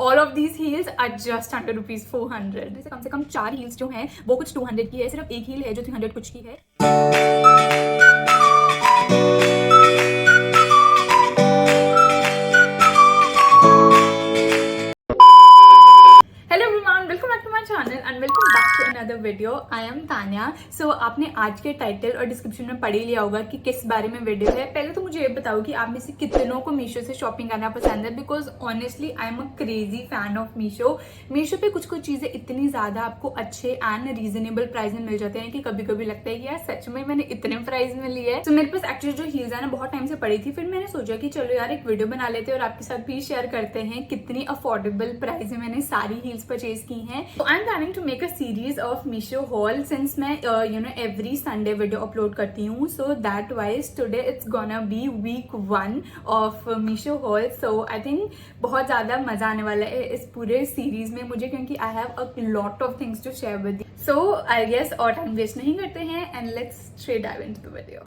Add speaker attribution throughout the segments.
Speaker 1: All of these heels are just under ₹400। जैसे कम से कम 4 heels जो हैं वो कुछ 200 की है, सिर्फ एक हील है जो 300 कुछ की है। Channel and welcome back to another video. I am Tanya. So आपने आज के टाइटल और डिस्क्रिप्शन में पढ़ ही लिया होगा कि किस बारे में वीडियो है। पहले तो मुझे ये बताओ कि आप में से कितनों को मीशो से शॉपिंग करना पसंद है, because honestly I am a crazy fan of Meesho. Meesho पे कुछ चीजें इतनी ज्यादा आपको अच्छे एंड रीजनेबल प्राइस में मिल जाते हैं कि कभी कभी लगता है कि यार सच में मैंने इतने प्राइस में लिए है। तो मेरे पास एक्चुअली जो हील्स है ना बहुत टाइम से पड़ी थी, फिर मैंने सोचा कि चलो यार एक वीडियो बना लेते हैं और आपके साथ भी शेयर करते हैं कितनी अफोर्डेबल प्राइस में मैंने सारी हील्स परचेज की हैं। तो I am planning to make a series of Meesho haul since मैं एवरी संडे वीडियो अपलोड करती हूँ। So that wise today it's gonna be week 1 of Meesho haul. So I think बहुत ज्यादा मजा आने वाला है इस पूरे सीरीज में मुझे, क्योंकि I have a lot of things to share with you. So I guess और टाइम वेस्ट नहीं करते हैं and let's straight dive into the video.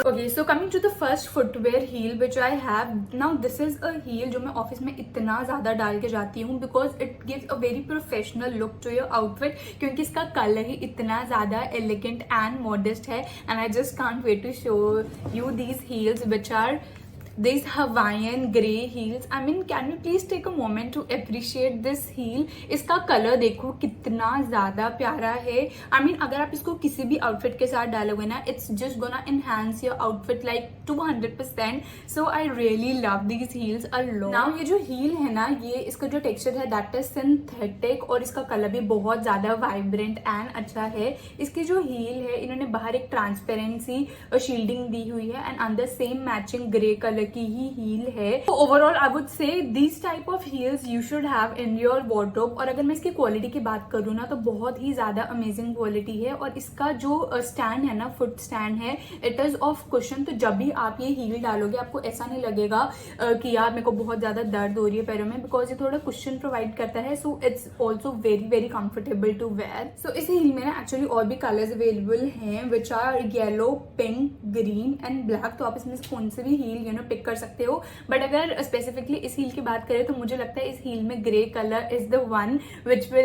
Speaker 1: Okay, so coming to the first footwear heel which I have now, this is a heel जो मैं office में इतना ज्यादा डाल के जाती हूँ because it gives a very professional look to your outfit, क्योंकि इसका कलर ही इतना ज्यादा elegant and modest है and I just can't wait to show you these heels which are these Hawaiian grey heels. I mean, can you please take a moment to appreciate this heel? इसका colour देखो कितना ज्यादा प्यारा है। I mean, अगर आप इसको किसी भी आउटफिट के साथ डालोगे ना, it's just gonna enhance your outfit like 200%. So I really love these heels a lot. Now ये जो heel है ना, ये इसका जो टेक्सचर है that is synthetic और इसका कलर भी बहुत ज्यादा वाइब्रेंट एंड अच्छा है। इसकी जो heel है इन्होंने बाहर एक ट्रांसपेरेंसी और शील्डिंग दी हुई है एंड अंदर सेम मैचिंग ग्रे कलर की ही हील है। तो overall I would say this type of heels you should have in your wardrobe. और अगर मैं इसकी क्वालिटी की बात करूँ ना तो बहुत ही ज्यादा अमेजिंग क्वालिटी है। और इसका जो स्टैंड है ना, फुट स्टैंड है, इट इज ऑफ कुशन। तो जब भी आप ये हील डालोगे आपको ऐसा नहीं लगेगा कि यार मेरे को बहुत ज्यादा दर्द हो रही है पैरों में, बिकॉज ये थोड़ा कुशन प्रोवाइड करता है। So it's also very very comfortable to wear. So इस हील में ना एक्चुअली और भी कलर्स अवेलेबल हैं which are yellow, pink, green and black. तो आप इसमें कौन से भी हील पिक कर सकते हो। बट अगर स्पेसिफिकली इस हील की बात करें तो मुझे लगता है इस हील में grey colour is the one which will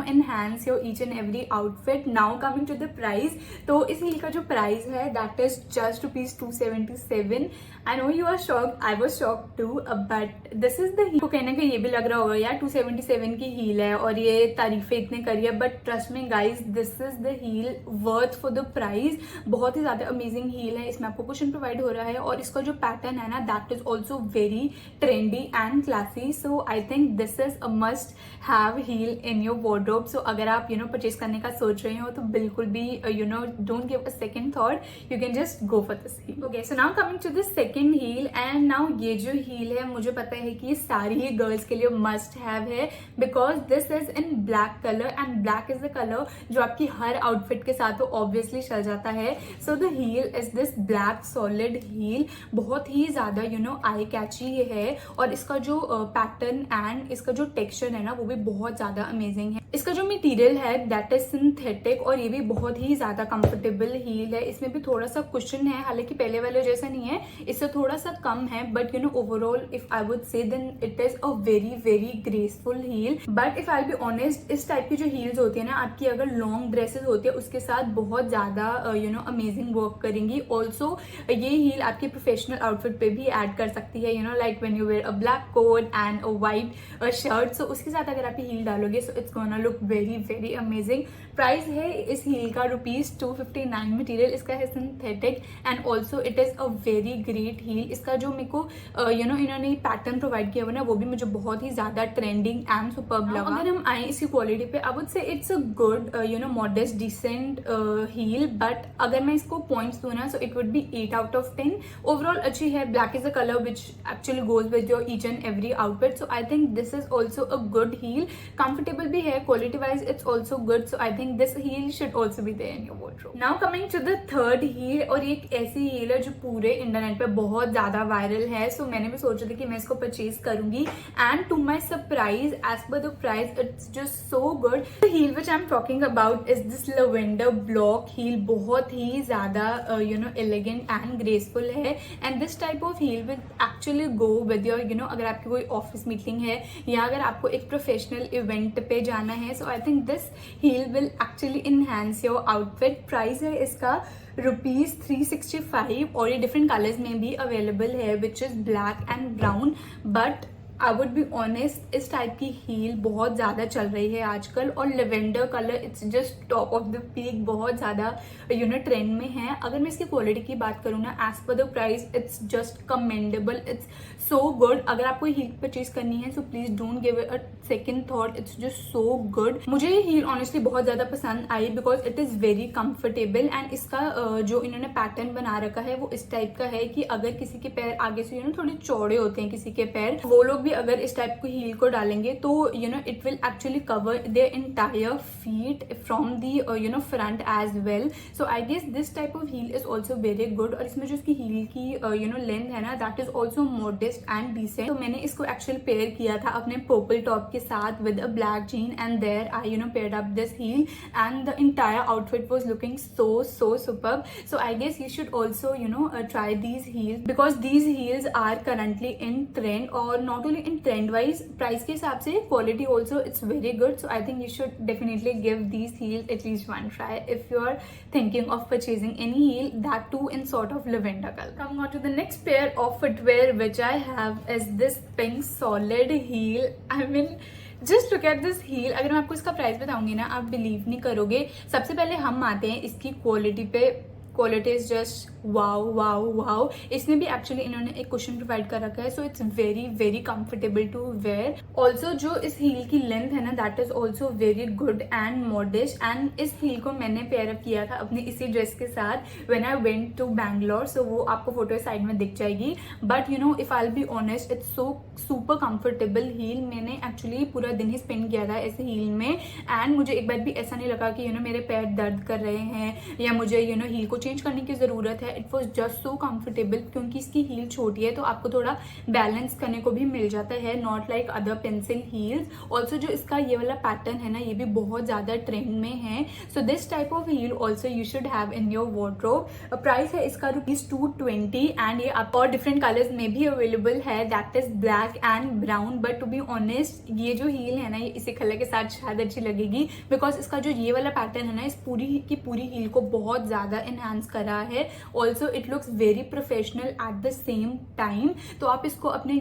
Speaker 1: enhance your each and every outfit. Now coming to the price, तो इस हील का जो प्राइस है that is just ₹277। I know you are shocked, I was shocked too, but this is the heel. तो कहने का ये भी लग रहा होगा यार 277 की हील है और ये तारीफें इतने करी है, but trust me guys this is the heel worth for the price. बहुत ही ज्यादा अमेजिंग हील है। इसमें आपको कुशन प्रोवाइड हो रहा है और इसका जो पैटर्न है ना that is also very trendy and classy. So I think this is a must have heel in your wardrobe. So अगर आप परचेज करने का सोच रहे हो तो बिल्कुल भी don't give a second thought, you can just go for this heel. Okay, so now coming to the second heel, and now ये जो heel है मुझे पता है कि ये सारी ही गर्ल्स के लिए must have है, because this is in black color and black is the color जो आपकी हर आउटफिट के साथ तो obviously चल जाता है। So the heel is this black solid heel, बहुत ही ज्यादा आई कैची है और इसका जो पैटर्न एंड इसका जो टेक्सचर है ना वो भी बहुत ज्यादा अमेजिंग है। इसका जो मटेरियल है दैट इज सिंथेटिक और ये भी बहुत ही ज्यादा कंफर्टेबल हील है। इसमें भी थोड़ा सा कुशन है, हालांकि पहले वाले जैसा नहीं है, इससे थोड़ा सा कम है, but overall if I would say then it is a very very graceful heel. But if I be honest, इस टाइप की जो हील्स होती है ना आपकी अगर लॉन्ग ड्रेसेस होती है उसके साथ बहुत ज्यादा अमेजिंग वर्क करेंगी। ऑल्सो ये हील आपके प्रोफेशनल आउटफिट पे भी ऐड कर सकती है, like when you wear a black coat and a white shirt. So उसके साथ अगर आप ये हील डालोगे so it's gonna look very very amazing. Price है इस हील का ₹259। मटेरियल इसका है synthetic and also it is a very great heel. इसका जो मेरे को इन्होंने पैटर्न प्रोवाइड किया हुआ ना वो भी मुझे बहुत ही ज्यादा ट्रेंडिंग एंड सुपर्ब लगा। अगर हम आए इसकी क्वालिटी पे I would say it's a good modest decent heel, but अगर मैं इसको पॉइंट्स दूं ना so it would be 8 out of 10। Overall अच्छी है। Black is a color which actually goes with your each and every outfit. So I think this is also a good heel. Comfortable bhi hai, quality wise it's also good. So I think this heel should also be there in your wardrobe. Now coming to the third heel, और ये एक ऐसी heel है जो पूरे internet पे बहुत ज्यादा वायरल है। So मैंने भी सोचा था कि मैं इसको परचेज करूंगी and to my surprise as per the price it's just so good. The heel which I'm talking about is this lavender block heel. बहुत ही ज्यादा elegant and graceful है and this type of heel will actually go with your अगर आपकी कोई office meeting है या अगर आपको एक प्रोफेशनल इवेंट पे जाना है, so I think this heel will actually enhance your outfit. Price है इसका ₹365 और ये डिफरेंट कलर्स में भी अवेलेबल है, which is black and brown. But I would be honest, इस टाइप की हील बहुत ज़्यादा चल रही है आजकल, और lavender colour it's just top of the peak, बहुत ज़्यादा ट्रेंड में है। अगर मैं इसकी क्वालिटी की बात करूँ ना, as per the price it's just commendable, it's so good. अगर आपको हील परचेज करनी है so please don't give it a second thought, it's just so good. मुझे ये हील ऑनेस्टली बहुत ज़्यादा पसंद आई because it is very comfortable, and इसका जो इन्होंने पैटर्न बना रखा है वो इस टाइप का है कि अगर किसी के पैर आगे से थोड़े चौड़े होते हैं किसी के पैर, वो लोग भी अगर इस टाइप की हील को डालेंगे तो it will actually cover their entire feet from the front as well. So I guess this type of heel is also very good. और इसमें जो इसकी हील की लेंथ है ना, that is also modest and decent. तो मैंने इसको एक्चुअली पेयर किया था अपने पर्पल टॉप के साथ with a black jean, and there I paired up this heel and the entire outfit was looking so superb. So I guess you should also try these heels because these heels are currently in trend, or not only in trend wise, price के हिसाब से quality also it's very good. So I think you should definitely give these heels at least one try if you are thinking of purchasing any heel, that too in sort of lavender color. Coming on to the next pair of footwear which I have is this pink solid heel. I mean, just look at this heel. अगर मैं आपको इसका price बताऊंगी ना, आप believe नहीं करोगे। सबसे पहले हम आते हैं इसकी क्वालिटी पे। Quality is just wow wow wow. इसमें भी एक्चुअली इन्होंने एक कुशन प्रोवाइड कर रखा है, so it's very very comfortable to wear. Also जो इस हील की लेंथ है ना, that is also very good and modest, and इस हील को मैंने पेयर अप किया था अपनी इसी ड्रेस के साथ when I went to Bangalore. So वो आपको फोटो साइड में दिख जाएगी। But if I be honest, it's so super comfortable heel. मैंने एक्चुअली पूरा दिन ही स्पेंड किया था इस हील में, एंड मुझे एक बार भी ऐसा नहीं लगा कि मेरे पैर दर्द कर रहे हैं या मुझे हील को चेंज करने की जरूरत है। It was just so comfortable, क्योंकि इसकी हील छोटी है तो आपको थोड़ा बैलेंस करने को भी मिल जाता है, not like other pencil heels. Also जो इसका ये वाला पैटर्न है ना, ये भी बहुत ज्यादा ट्रेंड में है। So this type of heel also you should have in your wardrobe. Price है इसका ₹220, एंड ये आप और डिफरेंट कलर्स में भी अवेलेबल है, that is black and brown. But to be honest, ये जो हील है ना, ये इसी कलर के साथ शायद अच्छी लगेगी, बिकॉज इसका जो ये वाला पैटर्न है ना, इस पूरी की पूरी हील को बहुत ज्यादा एनहांस करा है। Also it looks very professional at the same time. तो आप इसको अपने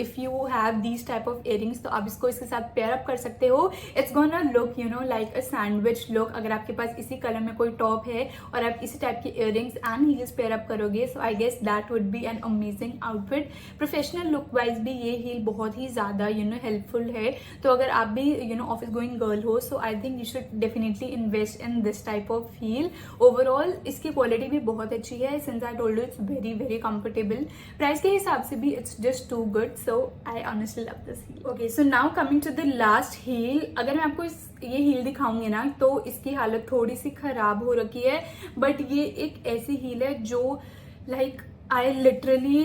Speaker 1: if you have these type of earrings, तो आप इसको इसके साथ पेयर अप कर सकते हो। It's gonna look like a sandwich look. अगर आपके पास इसी कलर में कोई टॉप है और आप इसी टाइप की earrings and heels pair up करोगे, so I guess that would be an amazing outfit. Professional look wise भी ये हील बहुत ही ज्यादा हेल्पफुल है। तो अगर आप भी ऑफिस गोइंग गर्ल हो, so I think you should definitely invest in this type of heel. Overall इसकी क्वालिटी भी बहुत अच्छी है, since I told you it's very very comfortable. Price के हिसाब से भी it's just too good, so I honestly love this heel. Okay, so now coming to the last heel. अगर मैं आपको ये हील दिखाऊंगी ना, तो इसकी हालत थोड़ी सी खराब हो रखी है, बट ये एक ऐसी हील है जो like I literally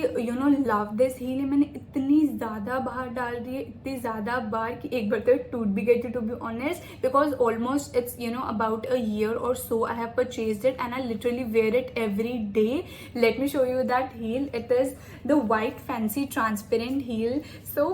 Speaker 1: love this heal. मैंने इतनी ज्यादा बाहर डाल दी है, इतनी ज्यादा बार कि एक बार तो टूट भी गई थी, to be honest, because almost it's about a year और so I have purchased it and I literally wear it every day. Let me show you that heel. It is the white fancy transparent heel. So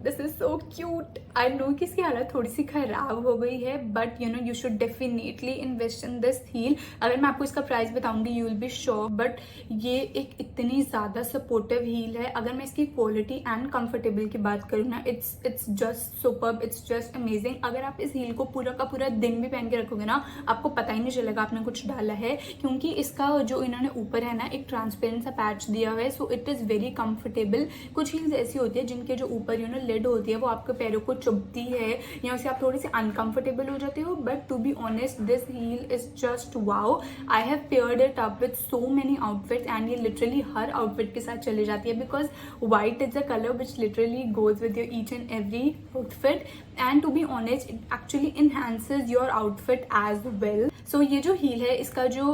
Speaker 1: this is so cute. I know कि इसकी हालत थोड़ी सी खराब हो गई है, but you should definitely invest in this heel. अगर मैं आपको इसका प्राइस बताऊंगी, you will be shock, but ये एक इतनी ज्यादा सपोर्टिव हील है। अगर मैं इसकी क्वालिटी एंड कंफर्टेबल की बात करूँ ना, it's just superb, it's just amazing. अगर आप इस हील को पूरा का पूरा दिन भी पहन के रखोगे ना, आपको पता ही नहीं चलेगा आपने कुछ डाला है, क्योंकि इसका जो इन्होंने ऊपर है ना, एक ट्रांसपेरेंट सा पैच दिया हुआ है, so it is very comfortable. कुछ हील्स ऐसी होती है जिनके जो ऊपर लिड होती है वो आपके पैरों को चुभती है या उससे आप थोड़े से अनकंफर्टेबल हो जाते हो, but to be honest this heel is just wow. I have paired it up with so many outfits, and ये लिटरली हर आउटफिट के साथ चले जाती है, because white is a colour which literally goes with your each and every outfit, and to be honest it actually enhances your outfit as well. So ये जो heal है, इसका जो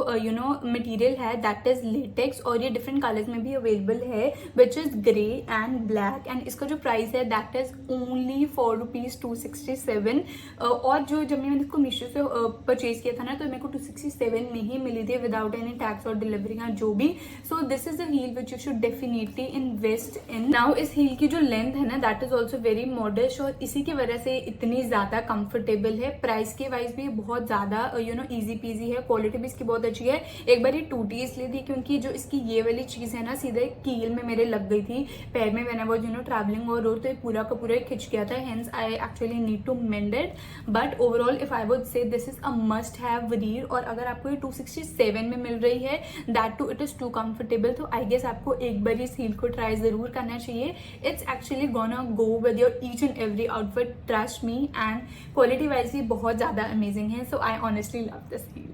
Speaker 1: मटेरियल है दैट इज लेटेक्स, और ये different colours में भी अवेलेबल है, which is grey and black, and इसका जो प्राइस है दैट दैट इज ओनली ₹4.267। और जो जब मैंने इसको मीशो से परचेज किया था ना, तो मेरे को 267 में ही मिली थी विदाउट एनी टैक्स और डिलीवरी या जो भी। So this is the heel which you should definitely invest in. Now इस हील की जो लेंथ है ना, that is also very modest, और इसी की वजह से इतनी ज्यादा कंफर्टेबल है। प्राइस के वाइज भी बहुत ज्यादा इजी पीजी है, क्वालिटी भी इसकी बहुत अच्छी है। एक बार ये टूटी इसलिए थी क्योंकि जो इसकी ये वाली चीज है ना, सीधे कील में मेरे लग गई थी पैर में व्हेन आई वाज ट्रैवलिंग और रोड, तो ये पूरा का पूरा खिंच गया था, hence I actually need to mend it. But overall if I would say this is a must have read, और अगर आपको ये 267 में मिल रही है, that too it is too comfortable, तो आई गेस आपको एक बार इस हील को ट्राई जरूर करना चाहिए। It's actually gonna go with your each and every outfit, trust me, and quality wise भी बहुत ज्यादा अमेजिंग है। So I honestly love this heel.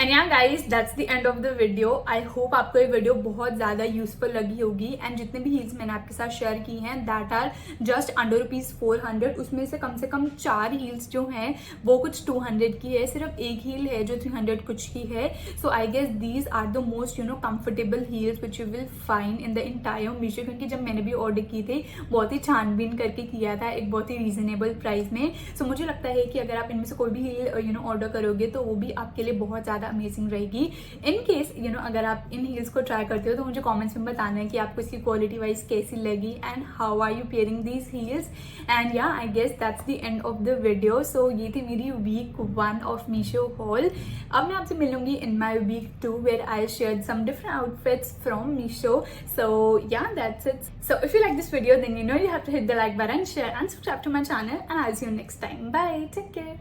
Speaker 1: And ya guys, that's the end of the video. I hope आपको ये video बहुत ज्यादा useful लगी होगी। एंड जितने भी हील्स मैंने आपके साथ शेयर की हैं, दैट आर जस्ट अंडर ₹400। उसमें से कम 4 हील्स जो हैं वो कुछ 200 की है, सिर्फ एक हील है जो 300 कुछ की है। So I guess these are the most comfortable heels which you will find in the entire Meesho, क्योंकि जब मैंने भी ऑर्डर की थी बहुत ही छानबीन करके किया था, एक बहुत ही रीजनेबल प्राइस में। सो मुझे लगता है कि अगर आप इनमें से कोई भी हील ऑर्डर करोगे तो वो भी आपके लिए बहुत ज्यादा अमेजिंग रहेगी। इन केस अगर आप इन हील्स को ट्राई करते हो तो मुझे कमेंट्स में बताना है कि आपको इसकी क्वालिटी वाइज कैसी लगी and how are you pairing these heels. And ya I guess that's the end of the video. So ये थी मेरी वीक 1 ऑफ मीशो हॉल। अब मैं आपसे मिलूंगी in my week 2 where I share some different outfits from Meesho. So ya that's it. So if you like this video then you have to hit the like button, share and subscribe to my channel, and I'll see you next time. Bye, take care.